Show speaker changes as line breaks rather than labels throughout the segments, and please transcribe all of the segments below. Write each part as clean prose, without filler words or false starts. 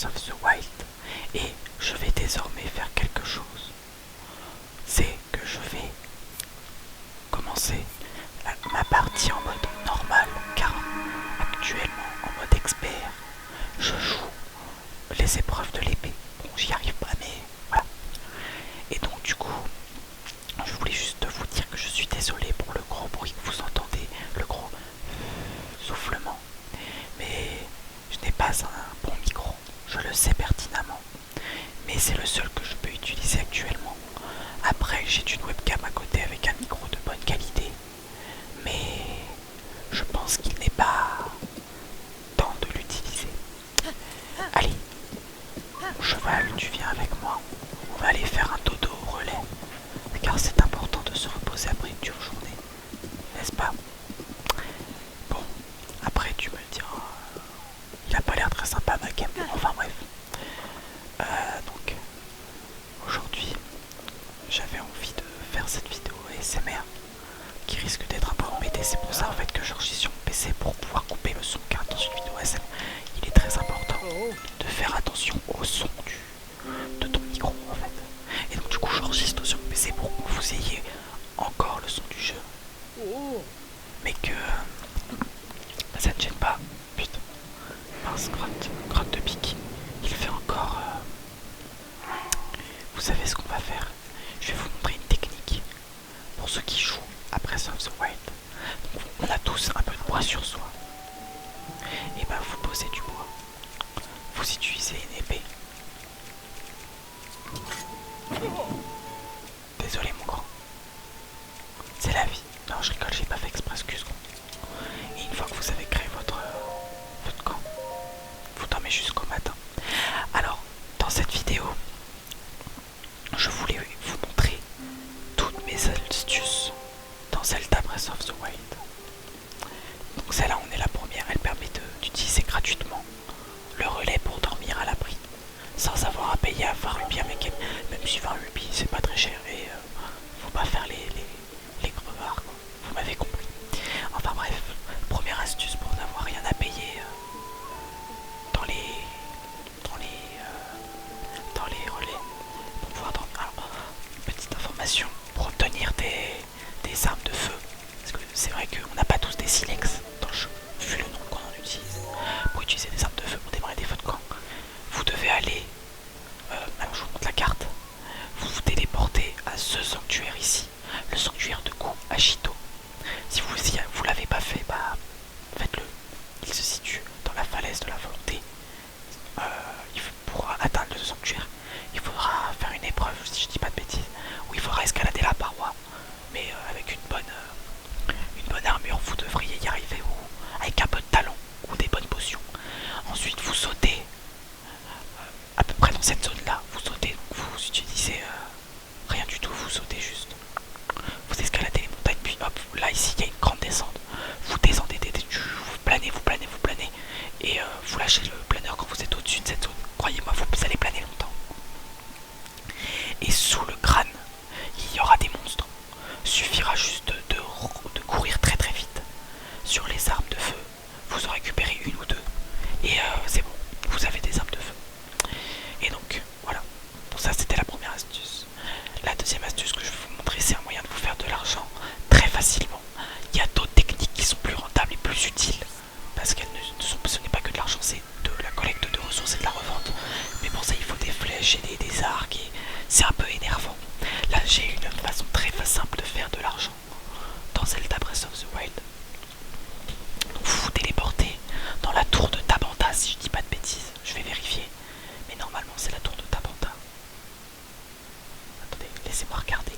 Breath of the Wild et je vais désormais faire quelque chose. C'est que je vais commencer ma partie en mode normal car actuellement en mode expert je joue les épreuves de l'épée. Bon, j'y arrive pas mais voilà. Et donc du coup je voulais juste vous dire que je suis désolé pour le gros bruit que vous entendez, le gros soufflement, mais je n'ai pas un bon micro, je le sais pertinemment, mais c'est le seul que je peux utiliser actuellement. Après j'ai une webcam à côté avec un micro de bonne qualité, mais je pense qu'il n'est pas temps de l'utiliser. Allez, mon cheval, tu viens avec moi, on va aller faire un dodo au relais, car c'est important de se reposer après une dure journée, n'est-ce pas? Bon, après tu me diras, il a pas l'air très sympa ma game, enfin bref. Donc, aujourd'hui, j'avais envie de faire cette vidéo ASMR qui risque d'être un peu embêtée, c'est pour ça en fait que j'enregistre sur mon PC pour pouvoir couper le son, car dans une vidéo ASMR, il est très important de faire attention au son de ton micro en fait. Et donc du coup j'enregistre sur mon PC pour que vous ayez encore le son du jeu, mais que ça ne gêne pas. Putain, mince, grotte de pique. Il fait encore... Vous savez ce qu'on va faire? Je vais vous montrer une technique pour ceux qui jouent à Breath of the Wild. Donc, on a tous un peu de bois sur soi. Et ben vous posez du bois. Vous utilisez une épée. Désolé mon grand. C'est la vie. Non je rigole, j'ai pas fait exprès, excuse-moi. Et une fois que vous avez créé votre camp, vous dormez jusqu'au matin. Alors, dans cette vidéo, je voulais vous montrer toutes mes astuces dans Zelda Breath of the Wild. Donc celle-là, on est la première, elle permet d'utiliser gratuitement le relais pour dormir à l'abri, sans avoir à payer à 20 rupies, même si 20 rupies c'est pas très cher et faut pas faire les crevards, quoi. Vous m'avez compris. Enfin bref, première astuce pour n'avoir rien à payer dans les relais pour pouvoir dormir. Alors, petite information, pour obtenir des armes de feu, parce que c'est vrai qu'on n'a pas tous des silex dans le jeu, vu le nombre qu'on en utilise. Pour utiliser des armes de feu pour démarrer des feux de camp, vous devez aller, alors je vous montre la carte, vous vous téléportez à ce sanctuaire ici, le sanctuaire de Ku Ashito. Si vous l'avez pas fait, bah faites-le. Il se situe dans la falaise de la volonté. Pour atteindre le sanctuaire, il faudra faire une épreuve, si je dis pas de bêtises, où il faudra escalader la paroi, mais avec une bonne armure, vous devriez y arriver, ou avec un peu de talent ou des bonnes potions. Ensuite, vous sautez à peu près dans cette zone-là. Vous sautez, donc vous utilisez rien du tout, vous sautez juste. Vous escaladez les montagnes, puis hop, là ici il y a une grande descente. Vous descendez, vous planez, et vous lâchez le planeur quand vous êtes au-dessus de cette zone. Croyez-moi, vous allez planer longtemps. Et sous le crâne, il y aura des monstres. Suffira juste de courir très très vite sur les armes de feu. Vous en récupérez une ou deux, et c'est bon, vous avez des armes de feu. Et donc, voilà. Bon, ça c'était la première astuce. La deuxième astuce que je vais vous montrer, c'est un moyen de vous faire de l'argent très facilement. Il y a d'autres techniques qui sont plus rentables et plus utiles, parce qu'elles ce n'est pas que de l'argent, c'est de la collecte de ressources et de la revente. Mais pour ça, il faut des flèches et des arcs, et c'est un peu énervant. Là, j'ai une façon très simple de faire de l'argent dans Zelda Breath of the Wild. Donc, vous vous téléportez dans la tour de Tabanta, si je dis pas de bêtises. Je vais vérifier, mais normalement, c'est la tour de Tabanta. Attendez, laissez-moi regarder.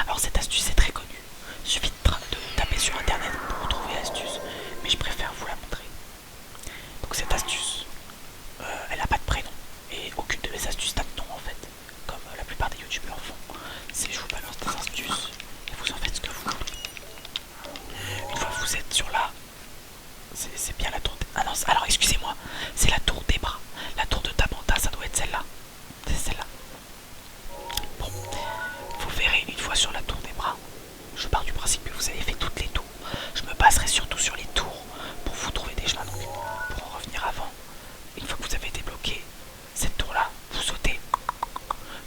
Alors cette astuce est très connue, il suffit de taper sur internet pour trouver l'astuce, mais je préfère vous la montrer. Donc cette astuce, elle n'a pas de prénom, et aucune de mes astuces n'a de nom en fait, comme la plupart des youtubeurs font. C'est je vous balance des astuces, et vous en faites ce que vous voulez. Une fois que vous êtes sur là, c'est bien la tour des... Ah non, alors excusez-moi, c'est la tour des bras. La tour de Tabanta, ça doit être celle-là. C'est celle-là. Bon, vous verrez une fois sur la tour des bras. Je pars du principe que vous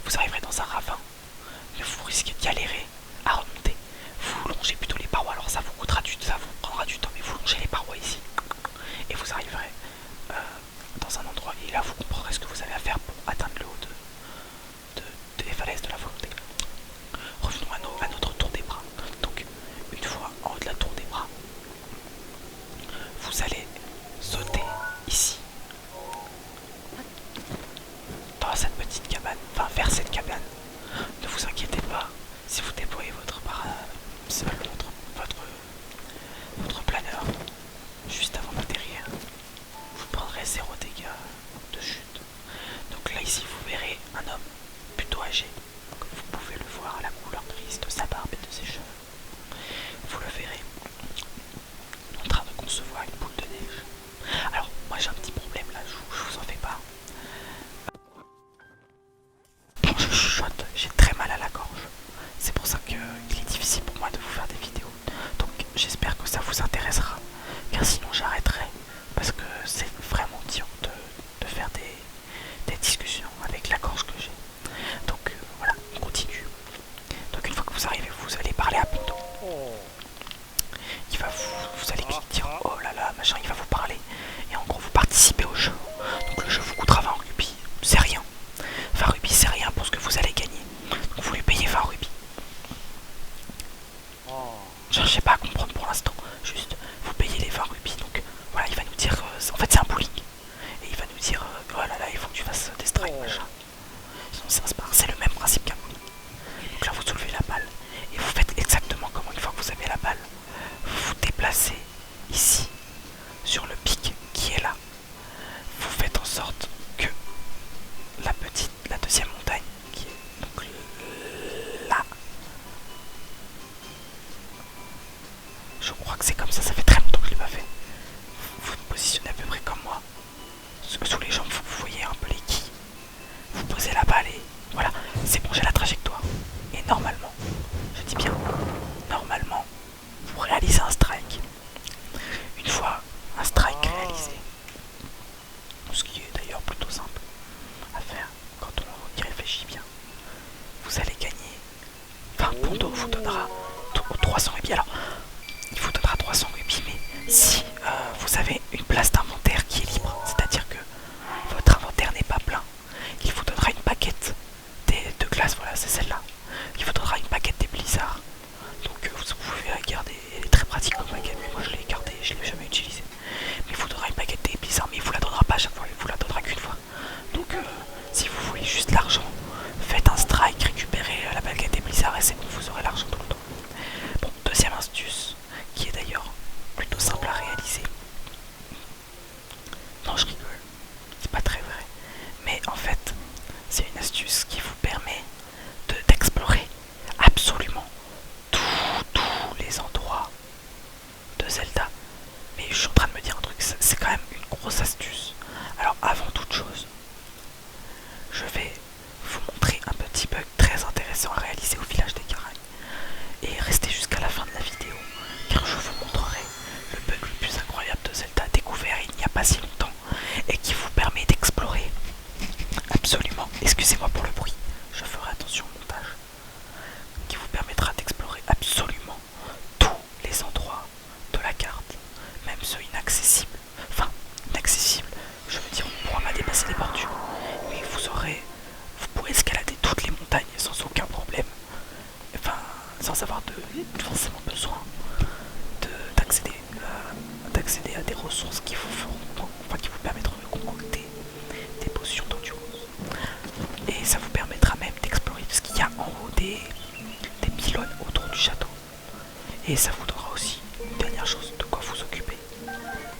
vous arriverez dans un ravin, mais vous risquez de galérer à remonter. Vous longez plutôt les parois, alors ça vous coûtera ça vous prendra du temps, mais vous longez les parois ici. Et vous arriverez dans un endroit, et là vous comprendrez ce que vous avez à faire pour atteindre le haut des falaises de la volonté. Revenons à notre tour des bras. Donc, une fois en haut de la tour des bras, vous allez sauter ici, dans cette petite cabane, enfin vers cette cabane. Ne vous inquiétez pas, si vous déployez votre planeur juste avant d'atterrir, vous prendrez 0 dégâts de chute. Donc là ici vous verrez un homme plutôt âgé, comme vous pouvez le voir à la couleur grise de sa barbe et de ses cheveux. Vous le verrez en train de concevoir une boule de neige. Alors moi j'ai un petit problème là, je vous en fais pas. Quand je chuchote, j'ai très mal à la gorge. C'est pour ça qu'il est difficile pour moi de vous faire des vidéos. Donc j'espère que ça vous intéressera, car sinon j'arrêterai, parce que c'est vraiment dur de faire des discussions avec la gorge que j'ai. Donc voilà, on continue. Donc une fois que vous arrivez, vous allez parler à Ponto. Vous allez dire oh là là, machin, il va vous parler. Et en gros vous participez au jeu. Donc le jeu vous coûtera 20 rubis, c'est rien. 20 rubis c'est rien pour ce que vous allez gagner. Donc vous lui payez 20 rubis. Cherchez pas à comprendre pour l'instant, juste vous payez les 20 rubis. Donc voilà, il va nous dire, en fait c'est un bowling. Et il va nous dire, oh là là, il faut que tu fasses des strikes, machin. Sinon ça se part, c'est le même principe qu'un bowling. Donc là vous soulevez la balle. Et vous faites exactement comme une fois que vous avez la balle. Vous vous déplacez ici, sur le pic qui est là. Vous faites en sorte que la deuxième montagne, qui est donc là, je crois que c'est comme ça fait très longtemps que je l'ai pas fait. Vous vous positionnez à peu près comme moi, sous les jambes, vous voyez un peu les quilles. Vous posez la balle et voilà, c'est bon, j'ai la trajectoire. Et normalement, je dis bien, normalement, vous réalisez un strike. Une fois un strike réalisé, ce qui est d'ailleurs plutôt simple à faire quand on y réfléchit bien, vous allez gagner. Enfin, Ponto vous donnera 300 rubis. Alors, il vous donnera 300 rubis, mais si vous avez une place d'inventaire qui est libre, c'est-à-dire que votre inventaire n'est pas plein, il vous donnera une paquette de glace, voilà, c'est celle-là. Il vous donnera une paquette des blizzards. Donc vous pouvez la garder, elle est très pratique comme paquette, mais moi je l'ai gardée, je ne l'ai jamais utilisée. Mais il vous donnera une paquette des blizzards, mais il vous la donnera pas à chaque fois, il vous la donnera qu'une fois. Donc si vous voulez juste l'argent, faites un strike, récupérez la baguette des blizzards et c'est bon, vous aurez l'argent tout le temps. Bon, deuxième astuce, qui est d'ailleurs plutôt simple à réaliser. Non, je rigole, c'est pas très vrai. Mais en fait, c'est une astuce qui vous permet d'explorer absolument tous les endroits de Zelda. Mais je suis en train de me dire un truc, c'est quand même une grosse astuce. Alors avant toute chose, je vais vous montrer un petit bug très intéressant à réaliser au village des Caraïbes. Et restez jusqu'à la fin de la vidéo, car je vous montrerai le bug le plus incroyable de Zelda découvert il n'y a pas si longtemps et qui vous permet d'explorer absolument, excusez-moi pour le bruit, je ferai attention au montage, qui vous permettra d'explorer absolument tous les endroits de la carte, même ceux inaccessibles. Enfin, inaccessibles, je veux dire, on pourra pas dépasser les bordures, mais vous pourrez escalader toutes les montagnes sans aucun problème, enfin, sans avoir forcément besoin d'accéder à des ressources qui vous permettront de concocter des potions d'endurance. Et ça vous permettra même d'explorer ce qu'il y a en haut des pylônes autour du château. Et ça vous donnera aussi une dernière chose de quoi vous occuper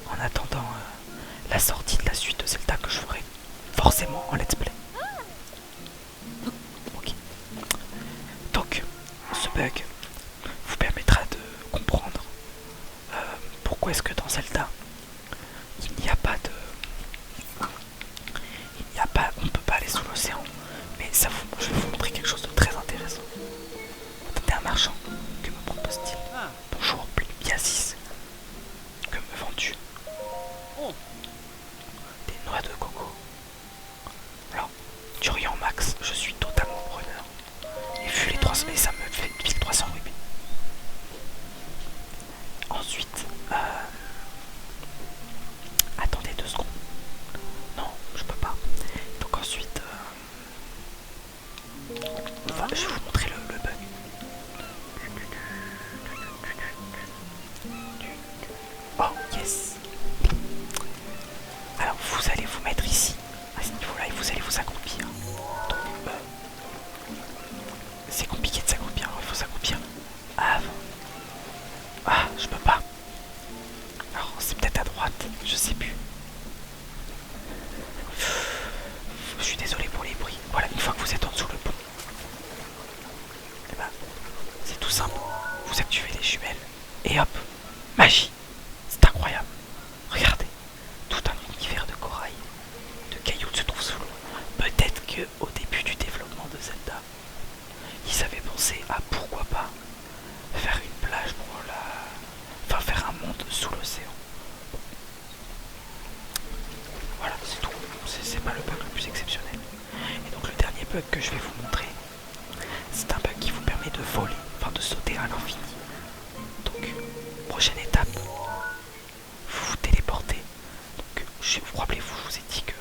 en attendant la sortie de la suite de Zelda que je ferai forcément en let's play. Ok. Donc, ce bug vous permettra de comprendre pourquoi est-ce que dans Zelda on ne peut pas aller sous l'océan. Mais je vais vous montrer quelque chose de très intéressant. Attendez, un marchand, que me propose-t-il? Bonjour, Biasis. Que me vends-tu? Des noix de coco. Alors, Durian Max, je suis totalement c'est compliqué de s'accroupir, il faut s'accroupir avant. Ah, je peux pas. Alors, c'est peut-être à droite, je sais plus. Je suis désolé pour les bruits. Voilà, une fois que vous êtes en dessous le pont, eh ben, c'est tout simple. Vous activez les jumelles et hop, magie. C'est incroyable. Regardez, tout un univers de corail, de cailloux se trouve sous l'eau. Peut-être que au début du développement de Zelda, ils avaient pensé à pourquoi pas faire une plage pour la... Enfin, faire un monde sous l'océan. Voilà, c'est tout. C'est pas le bug le plus exceptionnel. Et donc le dernier bug que je vais vous montrer, c'est un bug qui vous permet de voler, enfin de sauter à l'infini. Donc, prochaine étape, vous vous téléportez. Donc, vous rappelez-vous, je vous ai dit que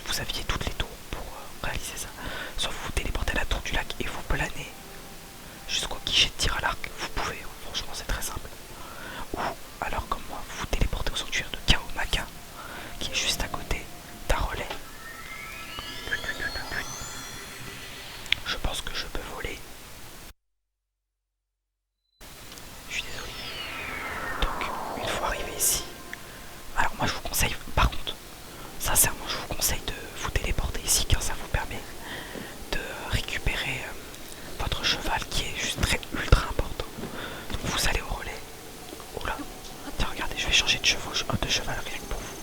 vous aviez toutes les tours pour réaliser ça. Soit vous vous téléportez à la tour du lac et vous planez jusqu'au guichet de tir à l'arc. Vous pouvez, franchement c'est très simple. Ou alors comme moi, vous vous téléportez au sanctuaire de Kaomaka, qui est juste à côté d'un relais. Je pense que je peux voler. Je suis désolé. Donc, une fois arrivé ici, alors moi je vous conseille, par contre, sincèrement je vous conseille de vous téléporter ici car ça vous permet de récupérer votre cheval qui est juste très ultra important. Donc vous allez au relais. Oula, tiens regardez, je vais changer de cheval rien que pour vous.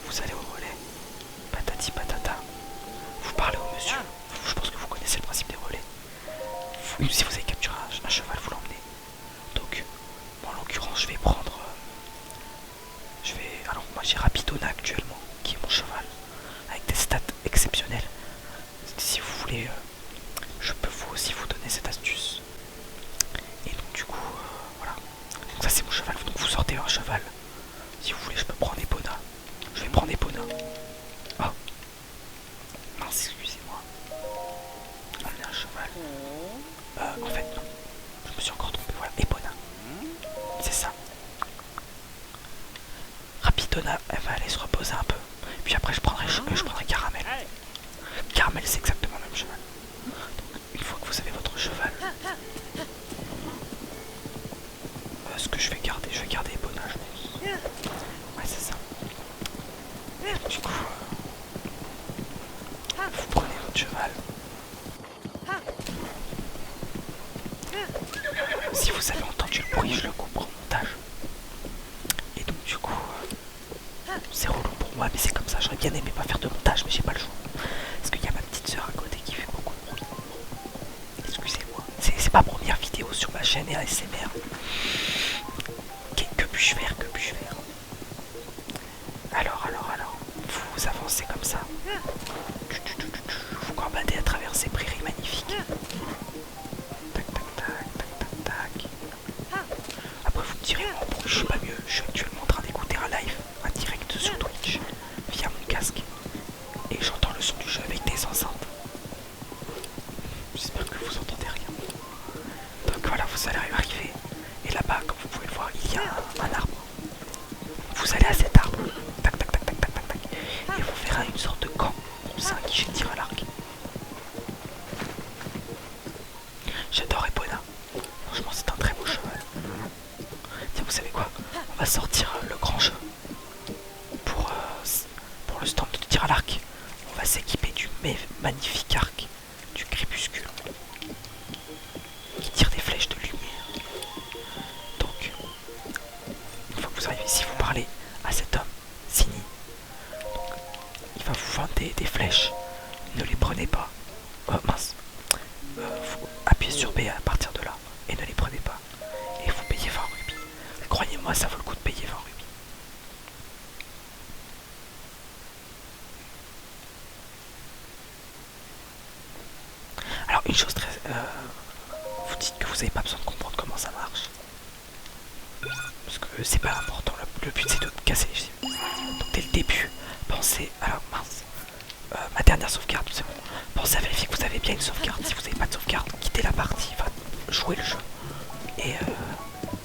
Vous allez au relais, patati patata, vous parlez au monsieur, je pense que vous connaissez le principe des relais. Si vous avez capturé un cheval, vous l'emmenez. Donc, bon, en l'occurrence, je vais prendre... alors, moi j'ai Rapidona actuellement, qui est mon cheval, avec des stats exceptionnelles. Si vous voulez, je peux vous aussi vous donner cette astuce. Et donc, du coup, voilà. Donc, ça, c'est mon cheval. Donc, vous sortez un cheval. Si vous voulez, je peux prendre Epona. Je vais prendre Epona. Oh, mince, excusez-moi. Emmener un cheval. En fait, non. Je me suis encore trompé. Voilà, Epona. C'est ça. Rapidona, elle va aller se reposer un peu. Puis après, je prendrai Caramel. Caramel, c'est exactement le même cheval. Donc, une fois que vous avez votre cheval, ce que je vais garder Epona, je pense. Ouais, c'est ça. Du coup, vous prenez votre cheval. Si vous avez entendu le bruit, je le coupe en montage. Et donc du coup, c'est relou pour moi, mais c'est comme ça. J'aurais bien aimé pas faire de montage, mais j'ai pas le choix. Parce qu'il y a ma petite soeur à côté qui fait beaucoup de bruit. Excusez-moi. C'est ma première vidéo sur ma chaîne et ASMR. Que puis-je faire? Alors, vous avancez comme ça. Vous combattez à travers ces prairies magnifiques. Tac, tac, tac, tac, tac, tac. Après, vous me direz, bon, je suis pas mieux. Je suis actuellement en train d'écouter un live, un direct sur Twitch, via mon casque. Et j'entends le son du jeu avec des enceintes. J'espère que vous entendez rien. Donc voilà, vous allez arriver. Et là-bas, comme vous pouvez le voir, il y a un arbre. Vous allez à cet arbre. Tac, tac, tac, tac, tac, tac, tac. Et vous verrez une sorte de camp. C'est un guichet de tir à l'arc. J'adore Epona. Franchement, c'est un très beau cheval. Tiens, vous savez quoi? On va sortir le grand jeu. Pour le stand de tir à l'arc. On va s'équiper du magnifique arc du crépuscule. Qui tire des flèches de lumière. Donc, une fois que vous arrivez ici, vous parlez à cet homme, Sini. Donc, il va vous vendre des flèches. Ne les prenez pas. Mince. Vous appuyez sur B à partir de là. Et ne les prenez pas. Et vous payez 20 rubis. Croyez-moi, ça vaut le coup de payer 20 rubis. Alors, une chose très... vous dites que vous n'avez pas besoin de comprendre comment ça marche. Parce que c'est pas important. Le but, c'est de casser les cibles. Donc, dès le début, pensez... Alors, mince. Ma dernière sauvegarde, c'est bon. Pensez à vérifier que vous avez bien une sauvegarde. Si vous n'avez pas de sauvegarde, quittez la partie, enfin, jouez le jeu. Et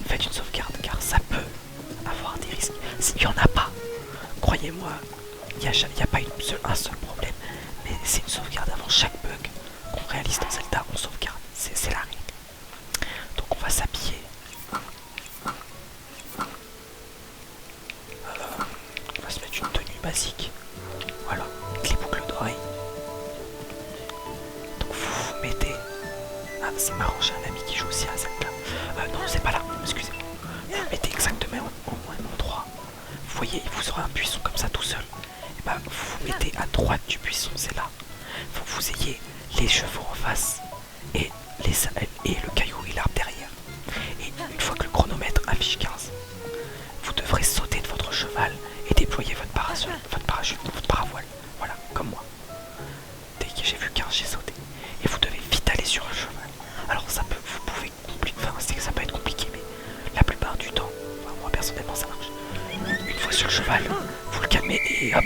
faites une sauvegarde, car ça peut avoir des risques. S'il n'y en a pas, croyez-moi, il n'y a pas un seul problème. Mais c'est une sauvegarde avant chaque bug qu'on réalise dans Zelda, on sauvegarde. C'est c'est marrant, j'ai un ami qui joue aussi à Zelda. Non, c'est pas là, excusez-moi. Vous mettez exactement au même endroit. Vous voyez, vous aurez un buisson comme ça tout seul. Et bah, vous vous mettez à droite du buisson, c'est là. Faut que vous ayez les chevaux en face et, et le caillou et l'arbre derrière. Et une fois que le chronomètre affiche 15, vous devrez sauter de votre cheval et déployer votre parachute, votre paravoile. Voilà, comme moi. Dès que j'ai vu 15, j'ai sauté. Et vous devez vite aller sur un cheval. Alors ça peut, vous pouvez compliquer, enfin c'est que ça peut être compliqué, mais la plupart du temps, enfin, moi personnellement ça marche. Une fois sur le cheval, vous le calmez et hop,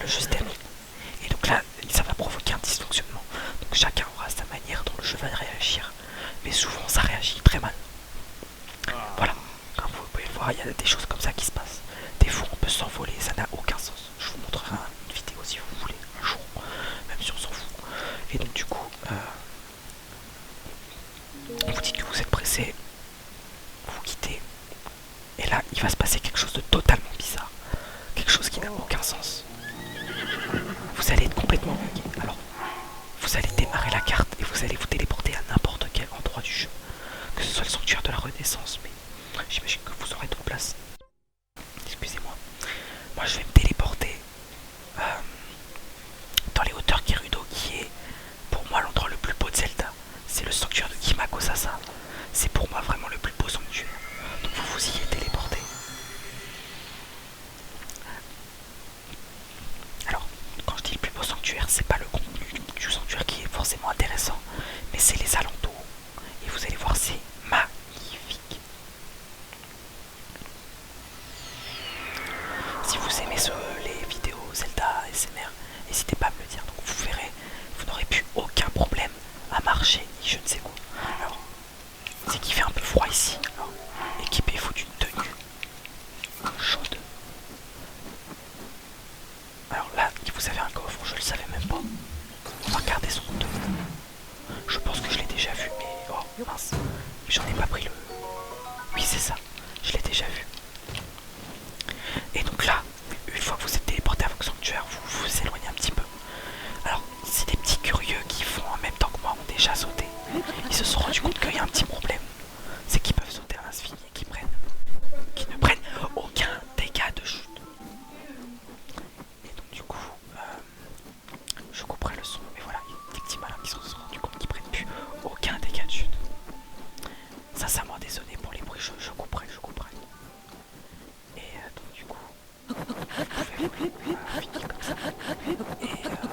le jeu se termine. Et donc là, ça va provoquer un dysfonctionnement. Donc chacun aura sa manière dont le jeu va réagir. Mais souvent ça réagit très mal. Voilà, comme vous pouvez le voir, il y a des choses comme ça qui se passent. Des fois on peut s'envoler, ça n'a aucun sens. Je vous montrerai une vidéo si vous voulez, un jour, même si on s'en fout. Et donc du coup, vous dites que vous êtes pressé, vous quittez. Et là, il va se passer quelque chose de totalement bizarre. Quelque chose qui n'a aucun sens. Vous allez être complètement bugué. Alors, vous allez démarrer la carte et vous allez vous téléporter à n'importe quel endroit du jeu. Que ce soit le sanctuaire de la Renaissance, mais j'imagine que vous aurez d'autres places. Excusez-moi. Moi, je vais me téléporter dans les hauteurs Gerudo, qui est pour moi l'endroit le plus beau de Zelda. C'est le sanctuaire de Kimakosasa. C'est pour moi vraiment le plus beau sanctuaire. Donc vous vous y êtes téléporté. Alors, quand je dis le plus beau sanctuaire, c'est pas le contenu du sanctuaire qui est forcément intéressant, mais c'est les alentours. Et vous allez voir, c'est magnifique. Si vous aimez les vidéos Zelda SMR, n'hésitez pas à me le dire. Donc vous verrez, vous n'aurez plus aucun problème à marcher ni je ne sais quoi. Alors, c'est qu'il fait un peu froid ici. Alors, équipez-vous d'une tenue chaude. Alors là, vous avez un coffre, je le savais même pas. On va regarder son compte. Je pense que je l'ai déjà vu, mais oh mince, j'en ai pas pris le. Oui, c'est ça, je l'ai déjà vu. Et donc là, une fois que vous êtes téléporté à votre sanctuaire, vous vous éloignez un petit peu. Alors, si des petits curieux qui font en même temps que moi ont déjà sauté, ils se sont rendus compte qu'il y a un petit problème. C'est qu'ils peuvent sauter à l'infini et qu'ils ne prennent aucun dégât de chute. Et donc du coup, je couperai le son, mais voilà, il y a des petits malins qui se sont rendus compte qu'ils prennent plus aucun dégât de chute. Sincèrement désolé pour les bruits, je couperai. Et donc du coup, vous pouvez finir comme ça. Et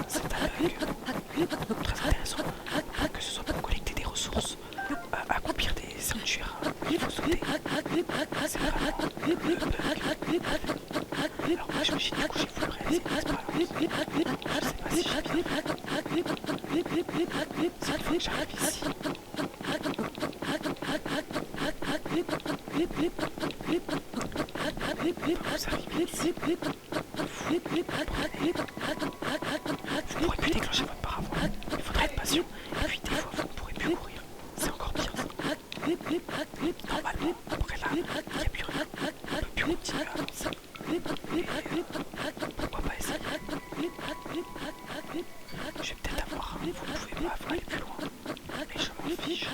c'est un bug très intéressant, que ce soit pour collecter des ressources, accomplir des sanctuaires, il faut sauter. C'est vraiment le bug. Alors moi j'imagine du coup j'ai voulu réaliser une expérience. Je sais pas si j'ai bien fait. C'est une fois que j'arrive ici. Vous arrivez ici. Vous pourrez plus déclencher votre paravoile. Il faudra être patient. Et puis des fois vous ne pourrez plus courir. C'est encore pire ça. Normalement, après là, il n'y a plus rien. On ne peut plus continuer à avancer. Pourquoi pas essayer? Je vais peut-être avoir. Vous ne pouvez pas aller plus loin. Mais je m'en fiche.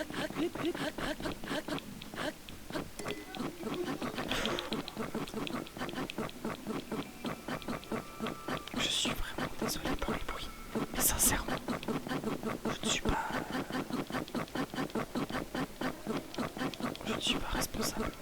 Je suis vraiment désolé pour les bruits. Mais sincèrement, je ne suis pas. Je ne suis pas responsable.